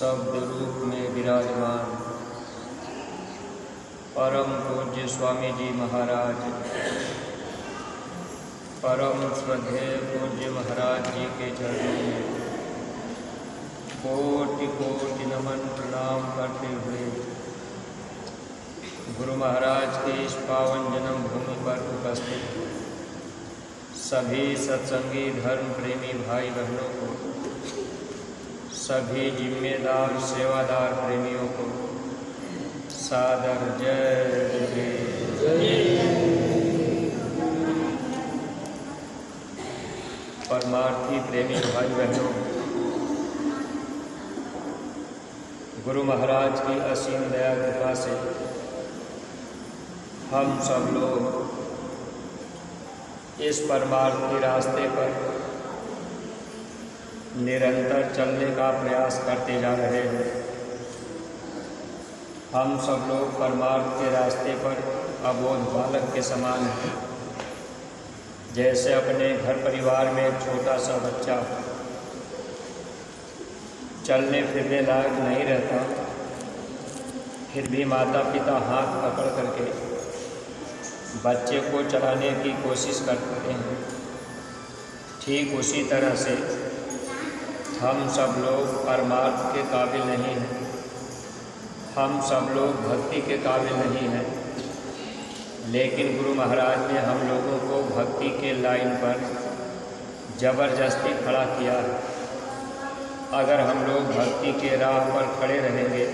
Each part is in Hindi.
शब्द रूप में विराजमान परम पूज्य स्वामी जी महाराज, परम श्रद्धेय पूज्य महाराज जी के चरणों में कोटि कोटि नमन प्रणाम करते हुए गुरु महाराज के इस पावन जन्म भूमि पर उपस्थित सभी सत्संगी धर्म प्रेमी भाई बहनों को, सभी जिम्मेदार सेवादार प्रेमियों को सादर जय जय। परमार्थी प्रेमी भाई बहनों, गुरु महाराज की असीम दया कृपा से हम सब लोग इस परमार्थ के रास्ते पर निरंतर चलने का प्रयास करते जा रहे हैं। हम सब लोग परमार्थ के रास्ते पर अबोध बालक के समान हैं। जैसे अपने घर परिवार में एक छोटा सा बच्चा चलने फिरने लायक नहीं रहता, फिर भी माता पिता हाथ पकड़ करके बच्चे को चलाने की कोशिश करते हैं। ठीक उसी तरह से हम सब लोग परमार्थ के काबिल नहीं हैं, हम सब लोग भक्ति के काबिल नहीं हैं, लेकिन गुरु महाराज ने हम लोगों को भक्ति के लाइन पर ज़बरदस्ती खड़ा किया है। अगर हम लोग भक्ति के राह पर खड़े रहेंगे,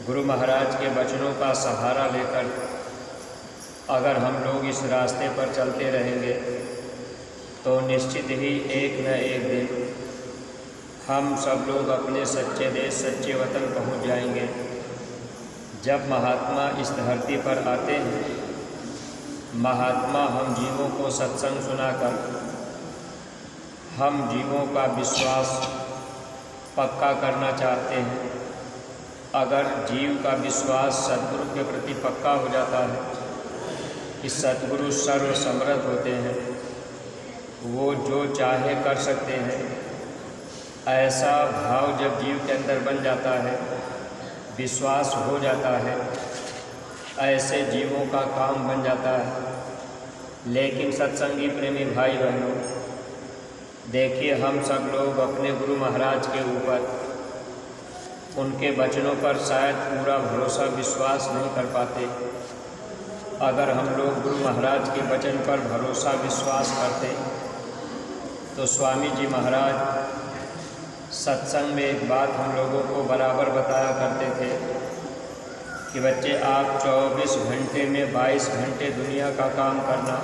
गुरु महाराज के वचनों का सहारा लेकर अगर हम लोग इस रास्ते पर चलते रहेंगे, तो निश्चित ही एक न एक दिन हम सब लोग अपने सच्चे देश सच्चे वतन पहुंच जाएंगे। जब महात्मा इस धरती पर आते हैं, महात्मा हम जीवों को सत्संग सुनाकर हम जीवों का विश्वास पक्का करना चाहते हैं। अगर जीव का विश्वास सद्गुरु के प्रति पक्का हो जाता है कि सद्गुरु सर्व समर्थ होते हैं, वो जो चाहे कर सकते हैं, ऐसा भाव जब जीव के अंदर बन जाता है, विश्वास हो जाता है, ऐसे जीवों का काम बन जाता है। लेकिन सत्संगी प्रेमी भाई बहनों, देखिए हम सब लोग अपने गुरु महाराज के ऊपर उनके वचनों पर शायद पूरा भरोसा विश्वास नहीं कर पाते। अगर हम लोग गुरु महाराज के वचन पर भरोसा विश्वास करते तो स्वामी जी महाराज सत्संग में एक बात हम लोगों को बराबर बताया करते थे कि बच्चे, आप 24 घंटे में 22 घंटे दुनिया का काम करना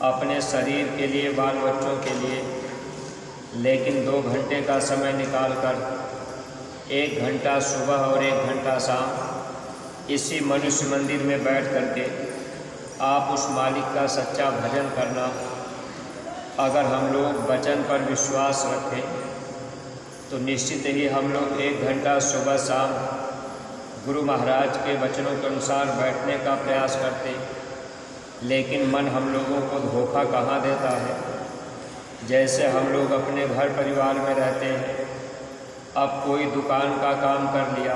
अपने शरीर के लिए, बाल बच्चों के लिए, लेकिन 2 घंटे का समय निकालकर 1 घंटा सुबह और 1 घंटा शाम इसी मनुष्य मंदिर में बैठ करके आप उस मालिक का सच्चा भजन करना। अगर हम लोग वचन पर विश्वास रखें तो निश्चित ही हम लोग 1 घंटा सुबह शाम गुरु महाराज के वचनों के अनुसार बैठने का प्रयास करते। लेकिन मन हम लोगों को धोखा कहाँ देता है। जैसे हम लोग अपने घर परिवार में रहते हैं, अब कोई दुकान का काम कर लिया,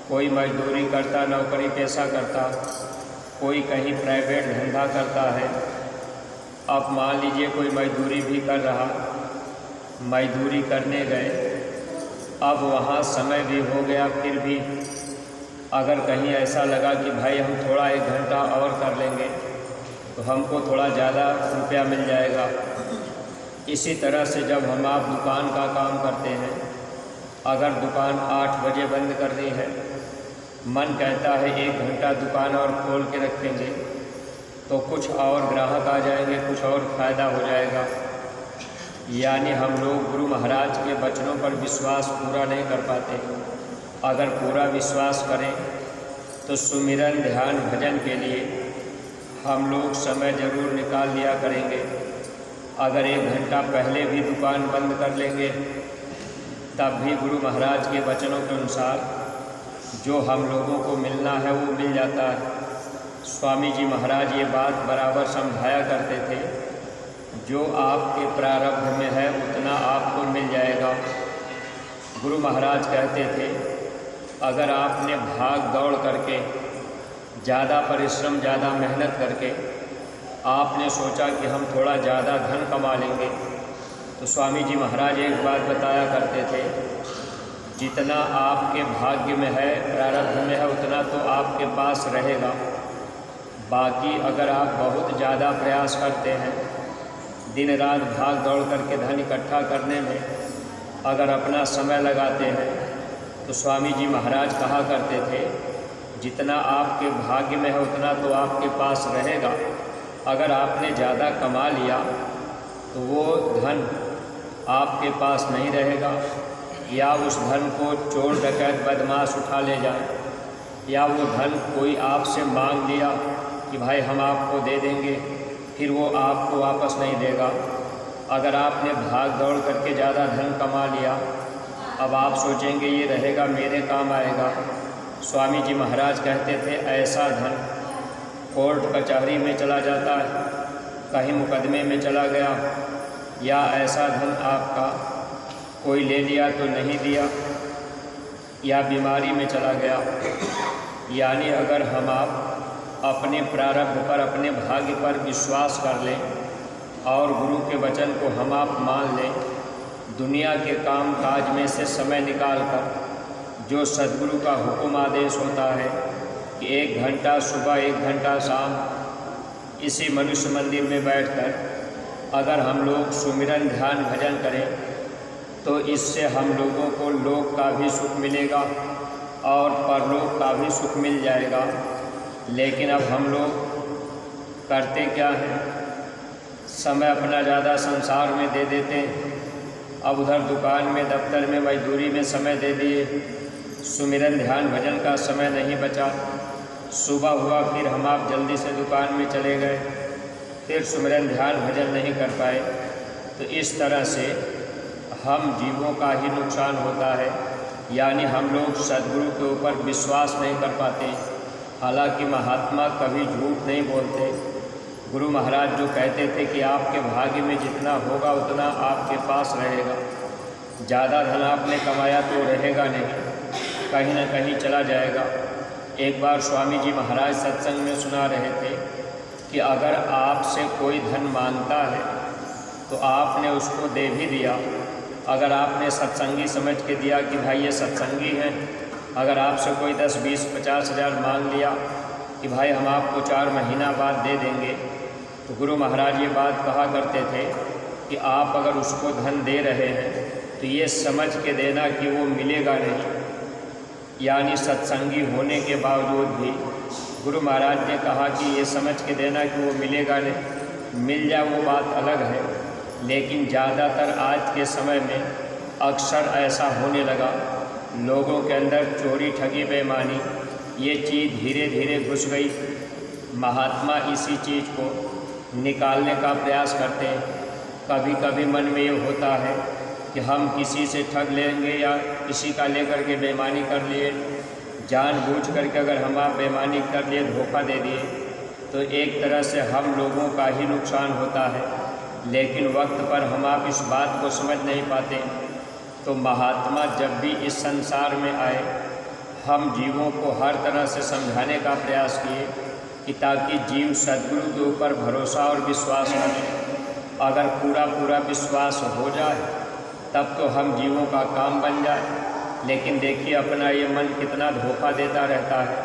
कोई मजदूरी करता, नौकरी पेशा करता, कोई कहीं प्राइवेट धंधा करता है। अब मान लीजिए कोई मजदूरी भी कर रहा, मजदूरी करने गए, अब वहाँ समय भी हो गया, फिर भी अगर कहीं ऐसा लगा कि भाई हम थोड़ा 1 घंटा और कर लेंगे तो हमको थोड़ा ज़्यादा रुपया मिल जाएगा। इसी तरह से जब हम आप दुकान का काम करते हैं, अगर दुकान 8 बजे बंद करनी है, मन कहता है 1 घंटा दुकान और खोल के रखेंगे तो कुछ और ग्राहक आ जाएंगे, कुछ और फ़ायदा हो जाएगा। यानी हम लोग गुरु महाराज के वचनों पर विश्वास पूरा नहीं कर पाते। अगर पूरा विश्वास करें तो सुमिरन, ध्यान, भजन के लिए हम लोग समय ज़रूर निकाल लिया करेंगे। अगर 1 घंटा पहले भी दुकान बंद कर लेंगे, तब भी गुरु महाराज के वचनों के अनुसार जो हम लोगों को मिलना है वो मिल जाता है। स्वामी जी महाराज ये बात बराबर समझाया करते थे, जो आपके प्रारब्ध में है उतना आपको मिल जाएगा। गुरु महाराज कहते थे, अगर आपने भाग दौड़ करके ज़्यादा परिश्रम, ज़्यादा मेहनत करके आपने सोचा कि हम थोड़ा ज़्यादा धन कमा लेंगे, तो स्वामी जी महाराज एक बात बताया करते थे, जितना आपके भाग्य में है, प्रारब्ध में है, उतना तो आपके पास रहेगा। बाकी अगर आप बहुत ज़्यादा प्रयास करते हैं, दिन रात भाग दौड़ करके धन इकट्ठा करने में अगर अपना समय लगाते हैं, तो स्वामी जी महाराज कहा करते थे, जितना आपके भाग्य में है उतना तो आपके पास रहेगा। अगर आपने ज़्यादा कमा लिया तो वो धन आपके पास नहीं रहेगा, या उस धन को चोर डकैत बदमाश उठा ले जाए, या वो धन कोई आपसे मांग लिया कि भाई हम आपको दे देंगे, फिर वो आपको वापस नहीं देगा। अगर आपने भाग दौड़ करके ज़्यादा धन कमा लिया, अब आप सोचेंगे ये रहेगा, मेरे काम आएगा। स्वामी जी महाराज कहते थे, ऐसा धन कोर्ट कचहरी में चला जाता है, कहीं मुकदमे में चला गया, या ऐसा धन आपका कोई ले लिया तो नहीं दिया, या बीमारी में चला गया। यानी अगर हम आप अपने प्रारब्ध पर, अपने भाग्य पर विश्वास कर लें और गुरु के वचन को हम आप मान लें, दुनिया के काम काज में से समय निकाल कर जो सद्गुरु का हुक्म आदेश होता है कि 1 घंटा सुबह 1 घंटा शाम इसी मनुष्य मंदिर में बैठकर अगर हम लोग सुमिरन ध्यान भजन करें, तो इससे हम लोगों को लोक का भी सुख मिलेगा और परलोक का भी सुख मिल जाएगा। लेकिन अब हम लोग करते क्या हैं, समय अपना ज़्यादा संसार में दे देते हैं। अब उधर दुकान में, दफ्तर में, मजदूरी में समय दे दिए, सुमिरन ध्यान भजन का समय नहीं बचा। सुबह हुआ फिर हम आप जल्दी से दुकान में चले गए, फिर सुमिरन ध्यान भजन नहीं कर पाए। तो इस तरह से हम जीवों का ही नुकसान होता है, यानी हम लोग सद्गुरु के ऊपर विश्वास नहीं कर पाते। हालांकि महात्मा कभी झूठ नहीं बोलते। गुरु महाराज जो कहते थे कि आपके भाग्य में जितना होगा उतना आपके पास रहेगा, ज़्यादा धन आपने कमाया तो रहेगा नहीं, कहीं ना कहीं चला जाएगा। एक बार स्वामी जी महाराज सत्संग में सुना रहे थे कि अगर आपसे कोई धन मांगता है तो आपने उसको दे भी दिया, अगर आपने सत्संगी समझ के दिया कि भाई ये सत्संगी हैं, अगर आपसे कोई 10, 20, 50 हज़ार मांग लिया कि भाई हम आपको 4 महीना बाद दे देंगे, तो गुरु महाराज ये बात कहा करते थे कि आप अगर उसको धन दे रहे हैं तो ये समझ के देना कि वो मिलेगा नहीं। यानी सत्संगी होने के बावजूद भी गुरु महाराज ने कहा कि ये समझ के देना कि वो मिलेगा नहीं। मिल जाए वो बात अलग है, लेकिन ज़्यादातर आज के समय में अक्सर ऐसा होने लगा, लोगों के अंदर चोरी, ठगी, बेईमानी ये चीज़ धीरे धीरे घुस गई। महात्मा इसी चीज़ को निकालने का प्रयास करते हैं। कभी कभी मन में ये होता है कि हम किसी से ठग लेंगे या किसी का लेकर के बेईमानी कर लिए, जानबूझ करके अगर हम आप बेईमानी कर लिए, धोखा दे दिए, तो एक तरह से हम लोगों का ही नुकसान होता है। लेकिन वक्त पर हम आप इस बात को समझ नहीं पाते। तो महात्मा जब भी इस संसार में आए, हम जीवों को हर तरह से समझाने का प्रयास किए कि ताकि जीव सद्गुरु के ऊपर भरोसा और विश्वास करें। अगर पूरा विश्वास हो जाए तब तो हम जीवों का काम बन जाए। लेकिन देखिए अपना ये मन कितना धोखा देता रहता है।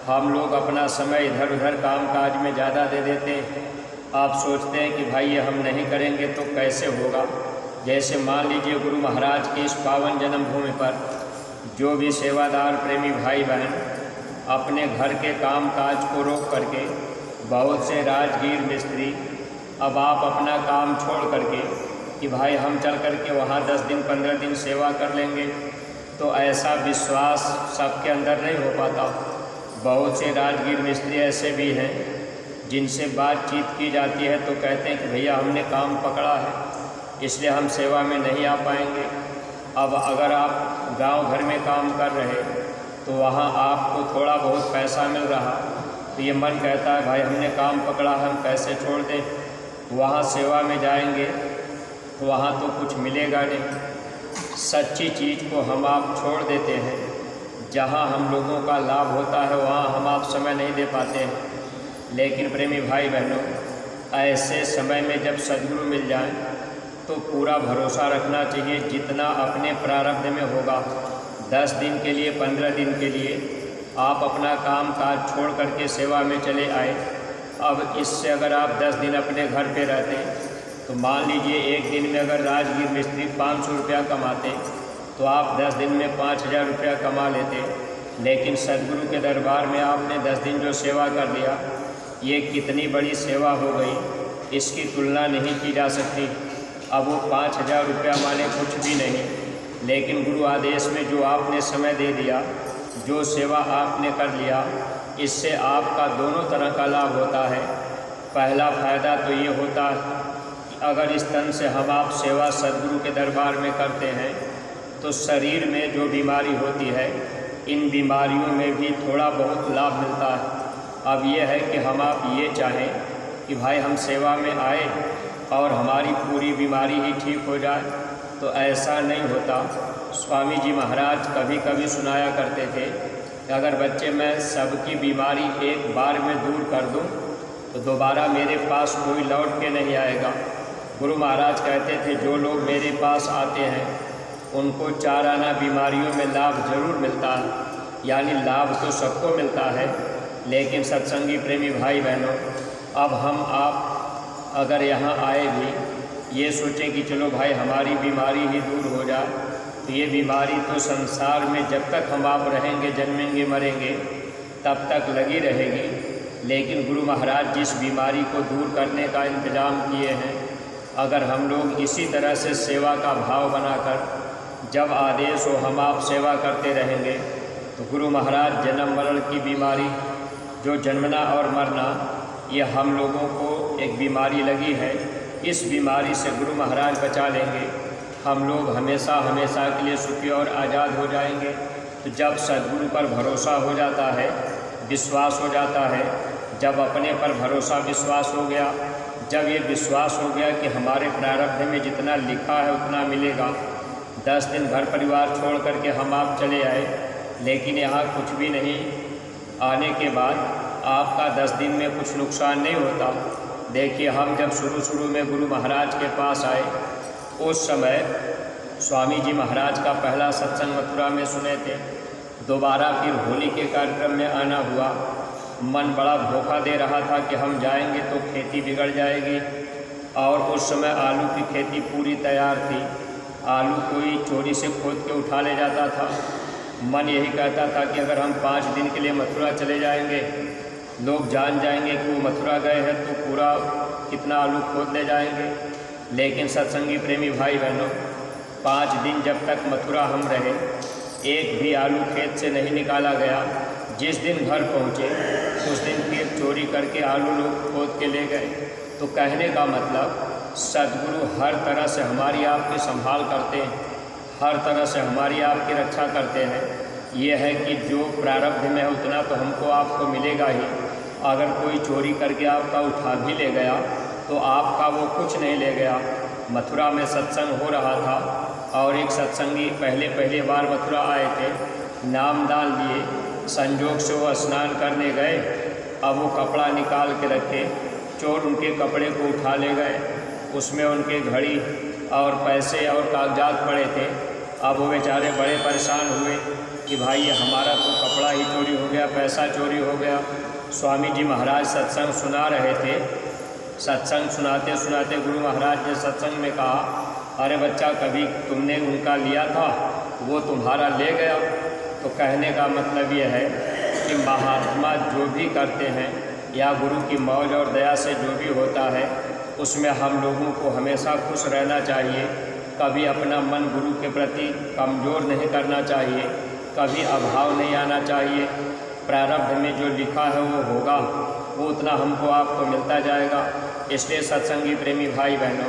हम लोग अपना समय इधर उधर काम काज में ज़्यादा दे देते हैं। आप सोचते हैं कि भाई ये हम नहीं करेंगे तो कैसे होगा। जैसे मान लीजिए गुरु महाराज के इस पावन जन्मभूमि पर जो भी सेवादार प्रेमी भाई बहन अपने घर के काम काज को रोक करके, बहुत से राजगीर मिस्त्री अब आप अपना काम छोड़ करके कि भाई हम चल करके वहाँ 10 दिन 15 दिन सेवा कर लेंगे, तो ऐसा विश्वास सबके अंदर नहीं हो पाता। बहुत से राजगीर मिस्त्री ऐसे भी हैं जिनसे बातचीत की जाती है तो कहते हैं कि भैया हमने काम पकड़ा है इसलिए हम सेवा में नहीं आ पाएंगे। अब अगर आप गांव घर में काम कर रहे तो वहाँ आपको थोड़ा बहुत पैसा मिल रहा, तो ये मन कहता है भाई हमने काम पकड़ा है, हम कैसे छोड़ दें। वहाँ सेवा में जाएंगे तो वहाँ तो कुछ मिलेगा नहीं। सच्ची चीज़ को हम आप छोड़ देते हैं। जहाँ हम लोगों का लाभ होता है वहाँ हम आप समय नहीं दे पाते हैं। लेकिन प्रेमी भाई बहनों, ऐसे समय में जब सद्गुरु मिल जाए तो पूरा भरोसा रखना चाहिए। जितना अपने प्रारब्ध में होगा, 10 दिन के लिए, 15 दिन के लिए आप अपना काम काज छोड़ करके सेवा में चले आए। अब इससे अगर आप 10 दिन अपने घर पे रहते तो मान लीजिए एक दिन में अगर राजगीर मिस्त्री 500 रुपया कमाते तो आप 10 दिन में 5000 रुपया कमा लेते। लेकिन सद्गुरु के दरबार में आपने 10 दिन जो सेवा कर दिया, ये कितनी बड़ी सेवा हो गई, इसकी तुलना नहीं की जा सकती। अब वो 5000 रुपया माने कुछ भी नहीं, लेकिन गुरु आदेश में जो आपने समय दे दिया, जो सेवा आपने कर लिया, इससे आपका दोनों तरह का लाभ होता है। पहला फ़ायदा तो ये होता है कि अगर इस तन से हम आप सेवा सद्गुरु के दरबार में करते हैं तो शरीर में जो बीमारी होती है, इन बीमारियों में भी थोड़ा बहुत लाभ मिलता है। अब ये है कि हम आप ये चाहें कि भाई हम सेवा में आए और हमारी पूरी बीमारी ही ठीक हो जाए, तो ऐसा नहीं होता। स्वामी जी महाराज कभी कभी सुनाया करते थे कि अगर बच्चे मैं सबकी बीमारी एक बार में दूर कर दूं तो दोबारा मेरे पास कोई लौट के नहीं आएगा। गुरु महाराज कहते थे जो लोग मेरे पास आते हैं उनको 4 आना बीमारियों में लाभ जरूर मिलता है। यानी लाभ तो सबको मिलता है, लेकिन सत्संगी प्रेमी भाई बहनों, अब हम आप अगर यहाँ आए भी ये सोचें कि चलो भाई हमारी बीमारी ही दूर हो जाए, तो ये बीमारी तो संसार में जब तक हम आप रहेंगे, जन्मेंगे, मरेंगे, तब तक लगी रहेगी। लेकिन गुरु महाराज जिस बीमारी को दूर करने का इंतज़ाम किए हैं, अगर हम लोग इसी तरह से सेवा का भाव बनाकर जब आदेश हो हम आप सेवा करते रहेंगे, तो गुरु महाराज जन्म मरण की बीमारी, जो जन्मना और मरना, ये हम लोगों को एक बीमारी लगी है, इस बीमारी से गुरु महाराज बचा लेंगे। हम लोग हमेशा हमेशा के लिए सुखी और आज़ाद हो जाएंगे। तो जब सद्गुरु पर भरोसा हो जाता है, विश्वास हो जाता है, जब अपने पर भरोसा विश्वास हो गया, जब ये विश्वास हो गया कि हमारे प्रारब्ध में जितना लिखा है उतना मिलेगा, 10 दिन घर परिवार छोड़ करके हम आप चले आए, लेकिन यहाँ कुछ भी नहीं, आने के बाद आपका 10 दिन में कुछ नुकसान नहीं होता। देखिए, हम जब शुरू में गुरु महाराज के पास आए, उस समय स्वामी जी महाराज का पहला सत्संग मथुरा में सुने थे। दोबारा फिर होली के कार्यक्रम में आना हुआ। मन बड़ा धोखा दे रहा था कि हम जाएंगे तो खेती बिगड़ जाएगी, और उस समय आलू की खेती पूरी तैयार थी। आलू कोई चोरी से खोद के उठा ले जाता था। मन यही कहता था कि अगर हम 5 दिन के लिए मथुरा चले जाएंगे, लोग जान जाएंगे कि वो मथुरा गए हैं, तो पूरा कितना आलू खोद ले जाएंगे। लेकिन सत्संगी प्रेमी भाई बहनों, 5 दिन जब तक मथुरा हम रहे, एक भी आलू खेत से नहीं निकाला गया। जिस दिन घर पहुँचे उस दिन फिर चोरी करके आलू लोग खोद के ले गए। तो कहने का मतलब, सद्गुरु हर तरह से हमारी आपकी संभाल करते हैं, हर तरह से हमारी आपकी रक्षा करते हैं। ये है कि जो प्रारब्ध में है उतना तो हमको आपको मिलेगा ही। अगर कोई चोरी करके आपका उठा भी ले गया तो आपका वो कुछ नहीं ले गया। मथुरा में सत्संग हो रहा था और एक सत्संगी पहले बार मथुरा आए थे, नामदान लिए, संजोग से वो स्नान करने गए। अब वो कपड़ा निकाल के रखे, चोर उनके कपड़े को उठा ले गए। उसमें उनके घड़ी और पैसे और कागजात पड़े थे। अब वो बेचारे बड़े परेशान हुए कि भाई ये हमारा तो कपड़ा ही चोरी हो गया, पैसा चोरी हो गया। स्वामी जी महाराज सत्संग सुना रहे थे। सत्संग सुनाते सुनाते गुरु महाराज ने सत्संग में कहा, अरे बच्चा, कभी तुमने उनका लिया था, वो तुम्हारा ले गया। तो कहने का मतलब ये है कि महात्मा जो भी करते हैं या गुरु की मौज और दया से जो भी होता है, उसमें हम लोगों को हमेशा खुश रहना चाहिए। कभी अपना मन गुरु के प्रति कमज़ोर नहीं करना चाहिए, कभी अभाव नहीं आना चाहिए। प्रारब्ध में जो लिखा है वो होगा, वो उतना हमको आपको मिलता जाएगा। इसलिए सत्संगी प्रेमी भाई बहनों,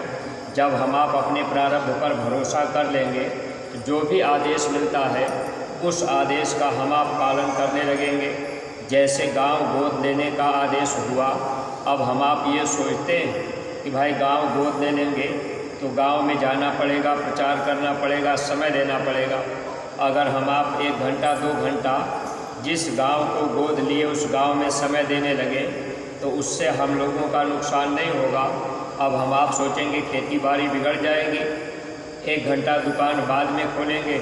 जब हम आप अपने प्रारब्ध पर भरोसा कर लेंगे, तो जो भी आदेश मिलता है उस आदेश का हम आप पालन करने लगेंगे। जैसे गांव गोद लेने का आदेश हुआ, अब हम आप ये सोचते हैं कि भाई गांव गोद ले लेंगे तो गांव में जाना पड़ेगा, प्रचार करना पड़ेगा, समय देना पड़ेगा। अगर हम आप 1 घंटा 2 घंटा जिस गांव को गोद लिए उस गांव में समय देने लगे तो उससे हम लोगों का नुकसान नहीं होगा। अब हम आप सोचेंगे खेती बाड़ी बिगड़ जाएगी, 1 घंटा दुकान बाद में खोलेंगे,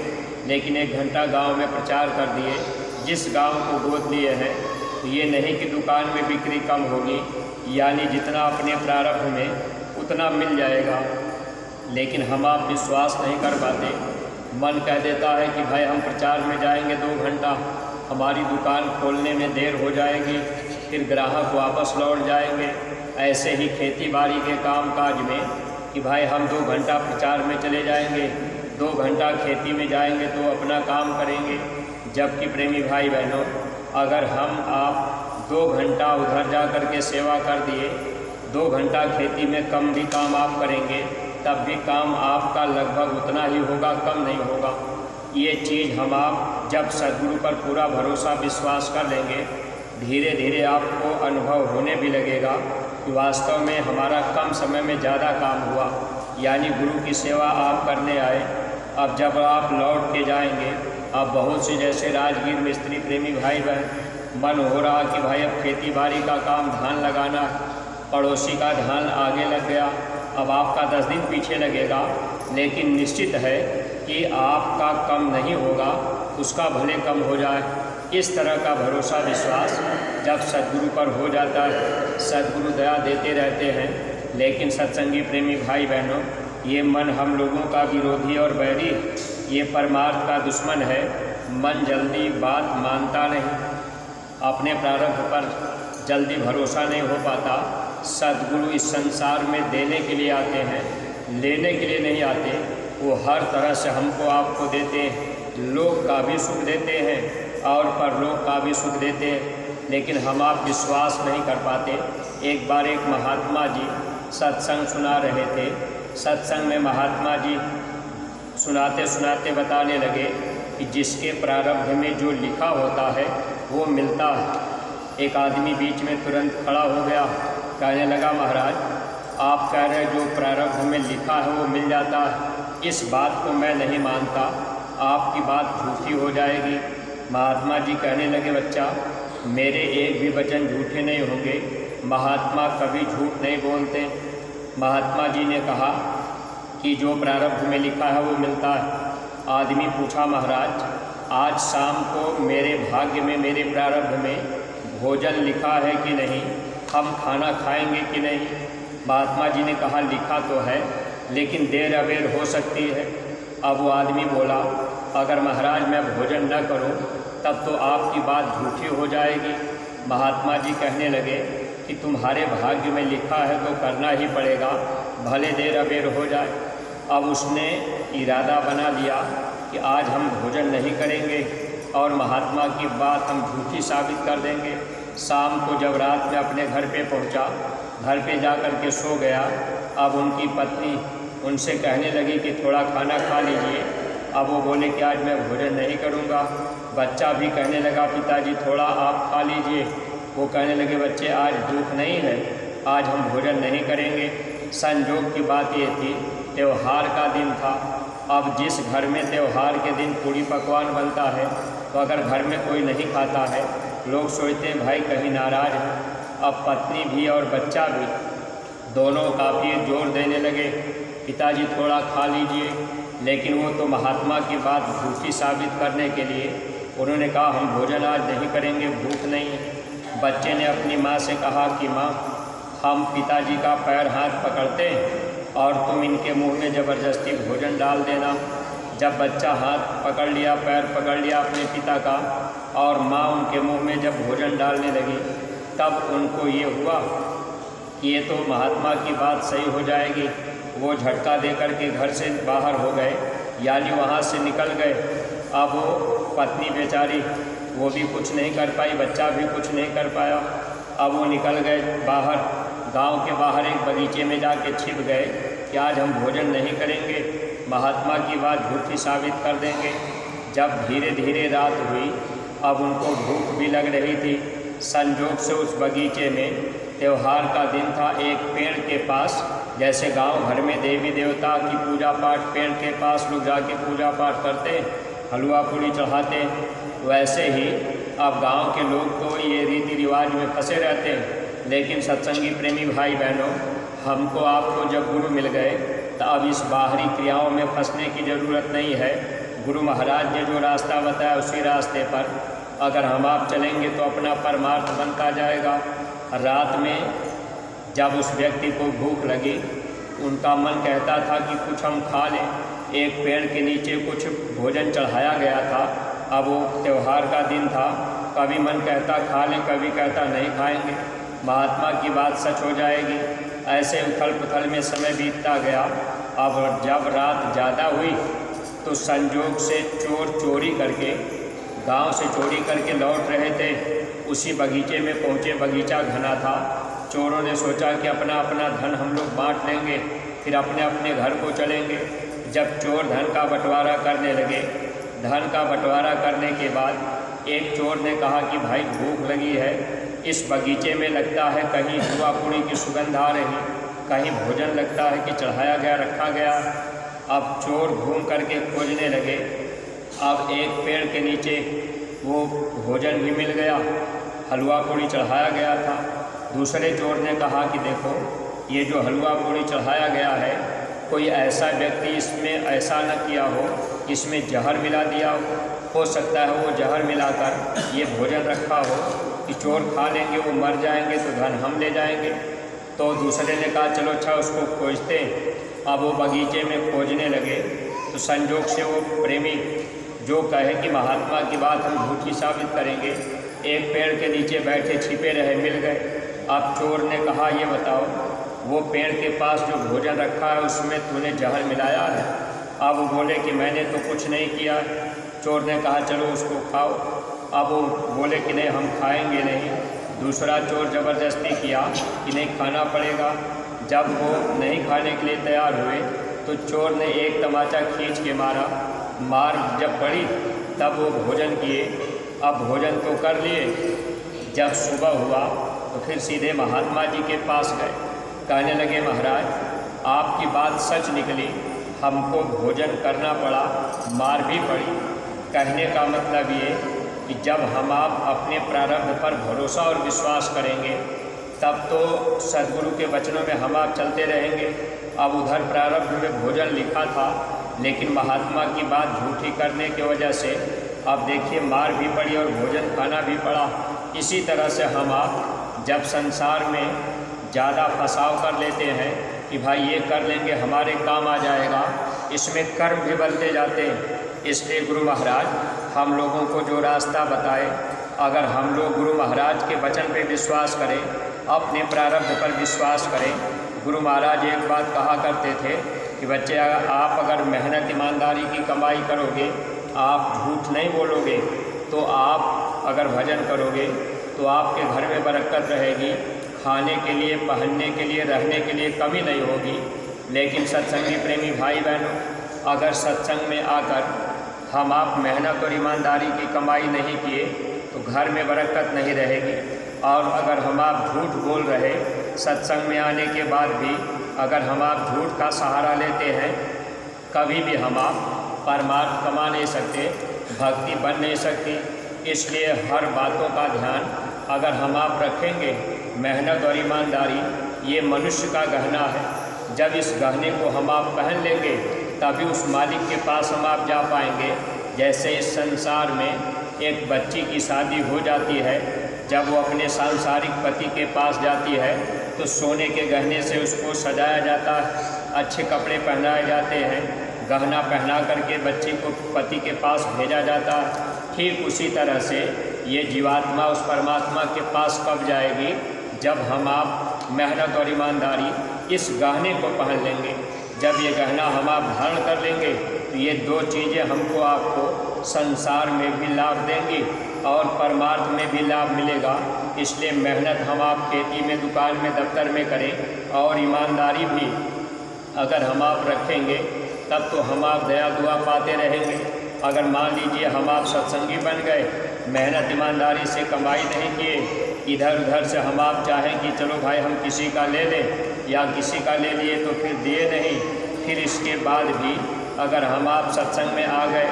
लेकिन 1 घंटा गांव में प्रचार कर दिए, जिस गांव को गोद लिए हैं, तो ये नहीं कि दुकान में बिक्री कम होगी, यानी जितना अपने प्रारब्ध में उतना मिल जाएगा। लेकिन हम आप विश्वास नहीं कर पाते। मन कह देता है कि भाई हम प्रचार में जाएंगे 2 घंटा, हमारी दुकान खोलने में देर हो जाएगी, फिर ग्राहक वापस लौट जाएंगे। ऐसे ही खेती बाड़ी के काम काज में कि भाई हम 2 घंटा प्रचार में चले जाएंगे, 2 घंटा खेती में जाएंगे तो अपना काम करेंगे। जबकि प्रेमी भाई बहनों, अगर हम आप 2 घंटा उधर जा कर के सेवा कर दिए, 2 घंटा खेती में कम भी काम आप करेंगे, तब भी काम आपका लगभग उतना ही होगा, कम नहीं होगा। ये चीज़ हम आप जब सद्गुरु पर पूरा भरोसा विश्वास कर लेंगे, धीरे धीरे आपको अनुभव होने भी लगेगा कि वास्तव में हमारा कम समय में ज़्यादा काम हुआ। यानी गुरु की सेवा आप करने आए, अब जब आप लौट के जाएंगे, अब बहुत से जैसे राजगीर में स्त्री प्रेमी भाई बहन मन हो रहा कि भाई अब खेती बाड़ी का काम, धान लगाना, पड़ोसी का धान आगे लग गया, अब आपका 10 दिन पीछे लगेगा, लेकिन निश्चित है कि आपका कम नहीं होगा, उसका भले कम हो जाए। इस तरह का भरोसा विश्वास जब सद्गुरु पर हो जाता है, सद्गुरु दया देते रहते हैं। लेकिन सत्संगी प्रेमी भाई बहनों, ये मन हम लोगों का विरोधी और बैरी, ये परमार्थ का दुश्मन है। मन जल्दी बात मानता नहीं, अपने प्रारब्ध पर जल्दी भरोसा नहीं हो पाता। सद्गुरु इस संसार में देने के लिए आते हैं, लेने के लिए नहीं आते। वो हर तरह से हमको आपको देते हैं, लोक का भी सुख देते हैं और परलोक का भी सुख देते हैं, लेकिन हम आप विश्वास नहीं कर पाते। एक बार एक महात्मा जी सत्संग सुना रहे थे। सत्संग में महात्मा जी सुनाते सुनाते बताने लगे कि जिसके प्रारब्ध में जो लिखा होता है वो मिलता है। एक आदमी बीच में तुरंत खड़ा हो गया, कहने लगा, महाराज आप कह रहे जो प्रारब्ध में लिखा है वो मिल जाता है, इस बात को मैं नहीं मानता, आपकी बात झूठी हो जाएगी। महात्मा जी कहने लगे, बच्चा मेरे एक भी वचन झूठे नहीं होंगे, महात्मा कभी झूठ नहीं बोलते। महात्मा जी ने कहा कि जो प्रारब्ध में लिखा है वो मिलता है। आदमी पूछा, महाराज आज शाम को मेरे भाग्य में, मेरे प्रारब्ध में भोजन लिखा है कि नहीं, हम खाना खाएंगे कि नहीं? महात्मा जी ने कहा, लिखा तो है लेकिन देर अबेर हो सकती है। अब वो आदमी बोला, अगर महाराज मैं भोजन न करूं तब तो आपकी बात झूठी हो जाएगी। महात्मा जी कहने लगे कि तुम्हारे भाग्य में लिखा है तो करना ही पड़ेगा, भले देर अबेर हो जाए। अब उसने इरादा बना लिया कि आज हम भोजन नहीं करेंगे और महात्मा की बात हम झूठी साबित कर देंगे। शाम को जब रात में अपने घर पे पहुंचा, घर पे जा कर के सो गया। अब उनकी पत्नी उनसे कहने लगी कि थोड़ा खाना खा लीजिए। अब वो बोले कि आज मैं भोजन नहीं करूंगा। बच्चा भी कहने लगा, पिताजी थोड़ा आप खा लीजिए। वो कहने लगे, बच्चे आज भूख नहीं है, आज हम भोजन नहीं करेंगे। संयोग की बात ये थी, त्यौहार का दिन था। अब जिस घर में त्यौहार के दिन पूड़ी पकवान बनता है, तो अगर घर में कोई नहीं खाता है, लोग सोचते हैं भाई कहीं नाराज़ है। अब पत्नी भी और बच्चा भी दोनों काफ़ी जोर देने लगे, पिताजी थोड़ा खा लीजिए। लेकिन वो तो महात्मा की बात झूठी साबित करने के लिए उन्होंने कहा, हम भोजन आज नहीं करेंगे, भूख नहीं है। बच्चे ने अपनी माँ से कहा कि माँ, हम पिताजी का पैर हाथ पकड़ते हैं और तुम इनके मुंह में ज़बरदस्ती भोजन डाल देना। जब बच्चा हाथ पकड़ लिया, पैर पकड़ लिया अपने पिता का, और माँ उनके मुंह में जब भोजन डालने लगी, तब उनको ये हुआ कि ये तो महात्मा की बात सही हो जाएगी। वो झटका दे कर के घर से बाहर हो गए, यानी वहाँ से निकल गए। अब वो पत्नी बेचारी, वो भी कुछ नहीं कर पाई, बच्चा भी कुछ नहीं कर पाया। अब वो निकल गए बाहर, गांव के बाहर एक बगीचे में जाके छिप गए कि आज हम भोजन नहीं करेंगे, महात्मा की बात झूठी साबित कर देंगे। जब धीरे धीरे रात हुई, अब उनको भूख भी लग रही थी। संजोग से उस बगीचे में त्यौहार का दिन था। एक पेड़ के पास, जैसे गांव भर में देवी देवता की पूजा पाठ पेड़ के पास लोग जाके पूजा पाठ करते, हलवा पूड़ी चढ़ाते, वैसे ही अब गांव के लोग तो ये रीति रिवाज में फंसे रहते हैं। लेकिन सत्संगी प्रेमी भाई बहनों, हमको आपको जब गुरु मिल गए तो अब इस बाहरी क्रियाओं में फंसने की ज़रूरत नहीं है। गुरु महाराज ने जो रास्ता बताया उसी रास्ते पर अगर हम आप चलेंगे तो अपना परमार्थ बनता जाएगा। रात में जब उस व्यक्ति को भूख लगी, उनका मन कहता था कि कुछ हम खा लें। एक पेड़ के नीचे कुछ भोजन चढ़ाया गया था। अब वो त्यौहार का दिन था, कभी मन कहता खा लें, कभी कहता नहीं खाएंगे, महात्मा की बात सच हो जाएगी। ऐसे उथल पुथल में समय बीतता गया। अब जब रात ज़्यादा हुई तो संजोग से चोर चोरी करके, गांव से चोरी करके लौट रहे थे। उसी बगीचे में पहुँचे, बगीचा घना था। चोरों ने सोचा कि अपना अपना धन हम लोग बांट लेंगे, फिर अपने अपने घर को चलेंगे। जब चोर धन का बंटवारा करने लगे, धन का बंटवारा करने के बाद एक चोर ने कहा कि भाई भूख लगी है, इस बगीचे में लगता है कहीं हलवा पूड़ी की सुगंध आ रही, कहीं भोजन लगता है कि चढ़ाया गया रखा गया। अब चोर घूम करके खोजने लगे। अब एक पेड़ के नीचे वो भोजन भी मिल गया, हलवा पूड़ी चढ़ाया गया था। दूसरे चोर ने कहा कि देखो, ये जो हलवा पूड़ी चढ़ाया गया है, कोई ऐसा व्यक्ति इसमें ऐसा न किया हो, इसमें जहर मिला दिया हो सकता है वो जहर मिलाकर ये भोजन रखा हो कि चोर खा लेंगे, वो मर जाएंगे तो धन हम ले जाएंगे। तो दूसरे ने कहा चलो अच्छा उसको खोजते। अब वो बगीचे में खोजने लगे तो संजोग से वो प्रेमी जो कहे कि महात्मा की बात हम झूठी साबित करेंगे, एक पेड़ के नीचे बैठे छिपे रहे, मिल गए। अब चोर ने कहा ये बताओ, वो पेड़ के पास जो भोजन रखा है उसमें तूने जहर मिलाया है? अब वो बोले कि मैंने तो कुछ नहीं किया। चोर ने कहा चलो उसको खाओ। अब वो बोले कि नहीं हम खाएंगे नहीं। दूसरा चोर ज़बरदस्ती किया कि नहीं खाना पड़ेगा। जब वो नहीं खाने के लिए तैयार हुए तो चोर ने एक तमाचा खींच के मारा। मार जब पड़ी तब वो भोजन किए। अब भोजन तो कर लिए। जब सुबह हुआ तो फिर सीधे महात्मा जी के पास गए। कहने लगे महाराज आपकी बात सच निकली, हमको भोजन करना पड़ा, मार भी पड़ी। कहने का मतलब ये कि जब हम आप अपने प्रारब्ध पर भरोसा और विश्वास करेंगे तब तो सद्गुरु के वचनों में हम आप चलते रहेंगे। अब उधर प्रारब्ध में भोजन लिखा था, लेकिन महात्मा की बात झूठी करने की वजह से अब देखिए मार भी पड़ी और भोजन खाना भी पड़ा। इसी तरह से हम आप जब संसार में ज़्यादा फंसाव कर लेते हैं कि भाई ये कर लेंगे हमारे काम आ जाएगा, इसमें कर्म भी बनते जाते हैं। इसलिए गुरु महाराज हम लोगों को जो रास्ता बताए, अगर हम लोग गुरु महाराज के वचन पे विश्वास करें, अपने प्रारब्ध पर विश्वास करें। गुरु महाराज एक बात कहा करते थे कि बच्चे आप अगर मेहनत ईमानदारी की कमाई करोगे, आप झूठ नहीं बोलोगे, तो आप अगर भजन करोगे तो आपके घर में बरकत रहेगी, खाने के लिए, पहनने के लिए, रहने के लिए कमी नहीं होगी। लेकिन सत्संगी प्रेमी भाई बहनों, अगर सत्संग में आकर हम आप मेहनत और ईमानदारी की कमाई नहीं किए तो घर में बरकत नहीं रहेगी। और अगर हम आप झूठ बोल रहे, सत्संग में आने के बाद भी अगर हम आप झूठ का सहारा लेते हैं, कभी भी हम आप परमार्थ कमा नहीं सकते, भक्ति बन नहीं सकती। इसलिए हर बातों का ध्यान अगर हम आप रखेंगे, मेहनत और ईमानदारी ये मनुष्य का गहना है। जब इस गहने को हम आप पहन लेंगे तभी उस मालिक के पास हम आप जा पाएंगे। जैसे इस संसार में एक बच्ची की शादी हो जाती है, जब वो अपने सांसारिक पति के पास जाती है तो सोने के गहने से उसको सजाया जाता है, अच्छे कपड़े पहनाए जाते हैं, गहना पहना करके बच्ची को पति के पास भेजा जाता है। ठीक उसी तरह से ये जीवात्मा उस परमात्मा के पास कब जाएगी? जब हम आप मेहनत और ईमानदारी इस गहने को पहन लेंगे। जब ये गहना हम आप धारण कर लेंगे तो ये दो चीज़ें हमको आपको संसार में भी लाभ देंगी और परमार्थ में भी लाभ मिलेगा। इसलिए मेहनत हम आप खेती में, दुकान में, दफ्तर में करें और ईमानदारी भी अगर हम आप रखेंगे तब तो हम आप दया दुआ पाते रहेंगे। अगर मान लीजिए हम आप सत्संगी बन गए मेहनत ईमानदारी से कमाई नहीं किए, इधर उधर से हम आप चाहें कि चलो भाई हम किसी का ले लें या किसी का ले लिए तो फिर दिए नहीं, फिर इसके बाद भी अगर हम आप सत्संग में आ गए,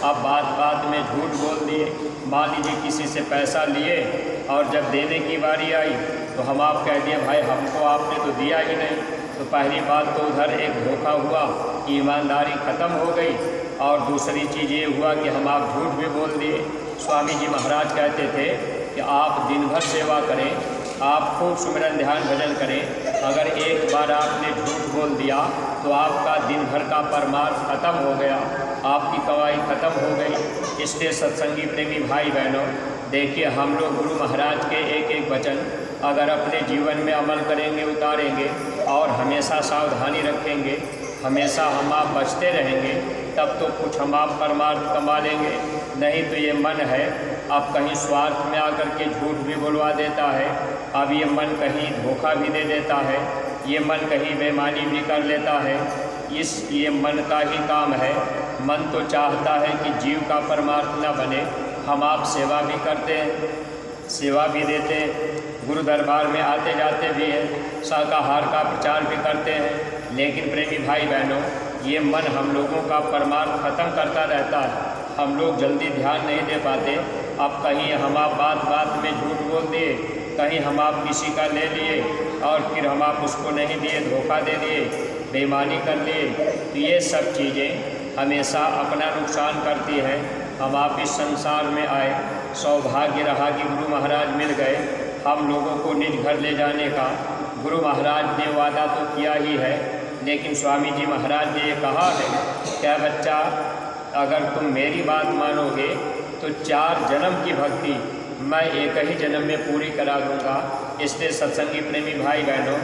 अब बात बात में झूठ बोल दिए, मान लीजिए किसी से पैसा लिए और जब देने की बारी आई तो हम आप कह दिए भाई हमको आपने तो दिया ही नहीं, तो पहली बात तो उधर एक धोखा हुआ, ईमानदारी ख़त्म हो गई। और दूसरी चीज़ ये हुआ कि हम आप झूठ भी बोल दिए। स्वामी जी महाराज कहते थे कि आप दिन भर सेवा करें, आप खूब सुमिरन ध्यान भजन करें, अगर एक बार आपने झूठ बोल दिया तो आपका दिन भर का परमार्थ खत्म हो गया, आपकी कमाई खत्म हो गई। इसलिए सत्संगी प्रेमी भाई बहनों, देखिए हम लोग गुरु महाराज के एक एक वचन अगर अपने जीवन में अमल करेंगे, उतारेंगे और हमेशा सावधानी रखेंगे, हमेशा हम आप बचते रहेंगे, तब तो कुछ हम आप परमार्थ कमा लेंगे। नहीं तो ये मन है अब कहीं स्वार्थ में आकर के झूठ भी बुलवा देता है, अब ये मन कहीं धोखा भी दे देता है, ये मन कहीं बेईमानी भी कर लेता है। ये मन का ही काम है। मन तो चाहता है कि जीव का परमार्थ न बने। हम आप सेवा भी करते हैं, सेवा भी देते हैं, गुरु दरबार में आते जाते भी हैं, शाकाहार का प्रचार भी करते हैं, लेकिन प्रेमी भाई बहनों, ये मन हम लोगों का परमार्थ ख़त्म करता रहता है। हम लोग जल्दी ध्यान नहीं दे पाते। अब कहीं हम आप बात बात में झूठ बोल दिए, कहीं हम आप किसी का ले लिए और फिर हम आप उसको नहीं दिए, धोखा दे दिए, बेईमानी कर लिए, तो ये सब चीज़ें हमेशा अपना नुकसान करती है। हम आप इस संसार में आए, सौभाग्य रहा कि गुरु महाराज मिल गए, हम लोगों को निज घर ले जाने का। गुरु महाराज ने वादा तो किया ही है, लेकिन स्वामी जी महाराज ने ये कहा है, क्या बच्चा अगर तुम मेरी बात मानोगे तो 4 जन्म की भक्ति मैं एक ही जन्म में पूरी करा दूंगा। इसलिए सत्संगी प्रेमी भाई बहनों,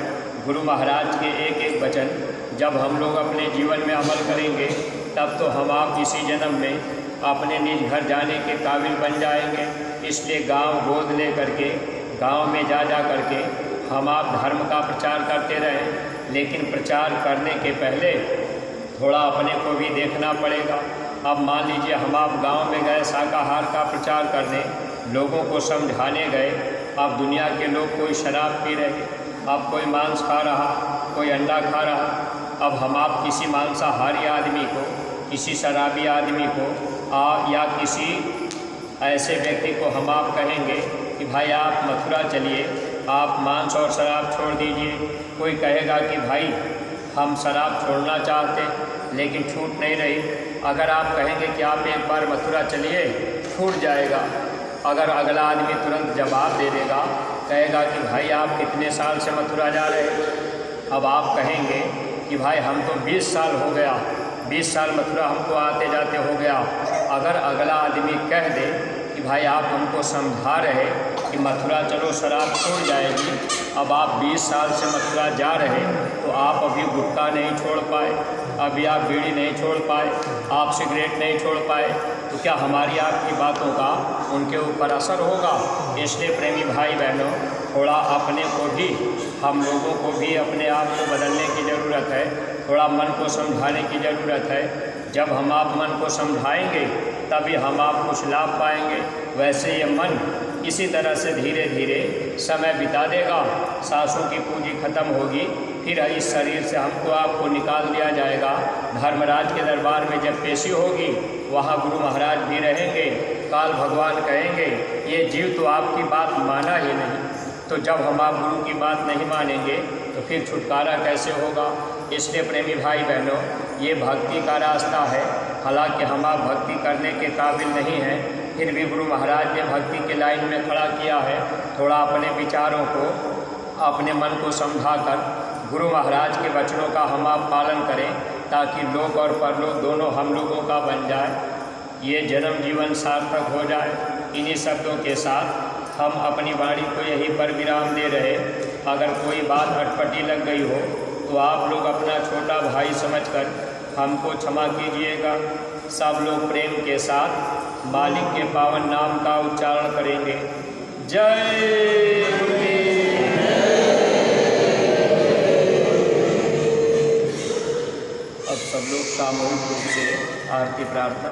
गुरु महाराज के एक एक वचन जब हम लोग अपने जीवन में अमल करेंगे, तब तो हम आप इसी जन्म में अपने निज घर जाने के काबिल बन जाएंगे। इसलिए गांव गोद ले करके, गांव में जा करके हम आप धर्म का प्रचार करते रहें, लेकिन प्रचार करने के पहले थोड़ा अपने को भी देखना पड़ेगा। अब मान लीजिए हम आप गांव में गए, शाकाहार का प्रचार करने, लोगों को समझाने गए, अब दुनिया के लोग कोई शराब पी रहे, अब कोई मांस खा रहा, कोई अंडा खा रहा, अब हम आप किसी मांसाहारी आदमी को, किसी शराबी आदमी को या किसी ऐसे व्यक्ति को हम आप कहेंगे कि भाई आप मथुरा चलिए, आप मांस और शराब छोड़ दीजिए। कोई कहेगा कि भाई हम शराब छोड़ना चाहते लेकिन छूट नहीं रही। अगर आप कहेंगे कि आप एक बार मथुरा चलिए, छूट जाएगा, अगर अगला आदमी तुरंत जवाब दे देगा, कहेगा कि भाई आप कितने साल से मथुरा जा रहे हैं। अब आप कहेंगे कि भाई हम तो 20 साल हो गया, 20 साल मथुरा हमको आते जाते हो गया। अगर अगला आदमी कह दे कि भाई आप हमको समझा रहे कि मथुरा चलो शराब छूट जाएगी, अब आप 20 साल से मथुरा जा रहे तो आप अभी गुटखा नहीं छोड़ पाए, अभी आप बीड़ी नहीं छोड़ पाए, आप सिगरेट नहीं छोड़ पाए, तो क्या हमारी आपकी बातों का उनके ऊपर असर होगा? इसलिए प्रेमी भाई बहनों, थोड़ा अपने को भी, हम लोगों को भी अपने आप को बदलने की ज़रूरत है, थोड़ा मन को समझाने की ज़रूरत है। जब हम आप मन को समझाएंगे तभी हम आप कुछ लाभ पाएंगे। वैसे ये मन इसी तरह से धीरे धीरे समय बिता देगा, सांसों की पूंजी खत्म होगी, फिर इस शरीर से हमको आपको निकाल दिया जाएगा। धर्मराज के दरबार में जब पेशी होगी, वहाँ गुरु महाराज भी रहेंगे। काल भगवान कहेंगे ये जीव तो आपकी बात माना ही नहीं। तो जब हम आप गुरु की बात नहीं मानेंगे तो फिर छुटकारा कैसे होगा? इसलिए प्रेमी भाई बहनों, ये भक्ति का रास्ता है। हालांकि हम आप भक्ति करने के काबिल नहीं हैं, फिर भी गुरु महाराज ने भक्ति के लाइन में खड़ा किया है। थोड़ा अपने विचारों को, अपने मन को समझाकर गुरु महाराज के वचनों का हम आप पालन करें, ताकि लोक और परलोक दोनों हम लोगों का बन जाए, ये जन्म जीवन सार्थक हो जाए। इन्हीं शब्दों के साथ हम अपनी वाणी को यहीं पर विराम दे रहे। अगर कोई बात अटपटी लग गई हो तो आप लोग अपना छोटा भाई समझकर हमको क्षमा कीजिएगा। सब लोग प्रेम के साथ मालिक के पावन नाम का उच्चारण करेंगे। जय गुरुदेव। अब सब लोग सामूहिक रूप से आरती प्रार्थना